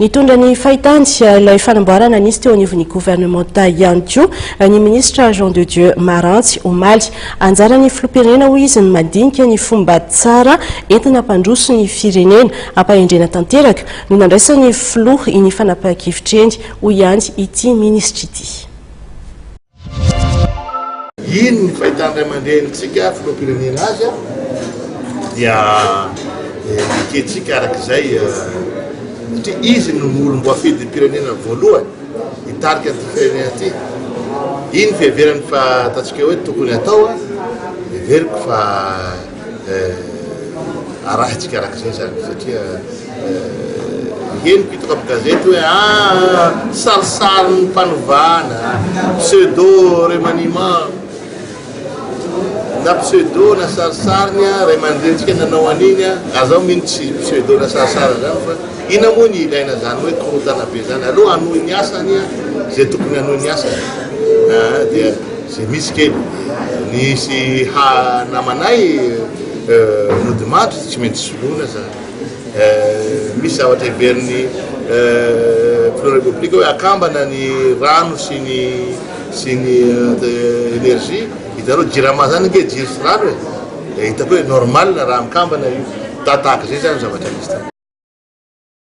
Nitondra ny fahitany ilay fanamboarana nisy teo anivon'ny gouvernementa ihany koa ny ministra Jean de Dieu Marantsy Omaly anjarany filoham-pirenena hoy izy ny mandinika ny fomba tsara entina hampandroso ny firenena hampahendrena tanteraka no nandraisany filoha iny fanapahan-kevitra eny hoy ihany ity ministra ity. Iny ny fahitany ray aman-drenitsika filoham-pirenena azy dia miketrika arak'izay satria izy no olo afidy pirenena voalohany hitarika ty firenena ty. Iny fiheverany fa ataontsika hoe tokony atao heveriko fa arahitsika arak'izay zany satria henoko hitako amin'ny gazety hoe sarisary ny mpanovana pseudo remaniement na pseudo na sarisariny ray aman-drenitsika nanao an'iny azao mino tsy pseudo na sarisary zany fa ina moa ny ilaina zany hoe korotana be zany aloha anohy ny asany zay tokony anohy ny asany dia zay misy kely nisy namanay modimatro tsy maintsy soloina zany misy zavatra heveriny président république hoe akambana ny rano sy ny énergie hitareo jirama zany nge jiro sy rano hitako hoe normal raha mikambana io tataka zay zany zavatra misy.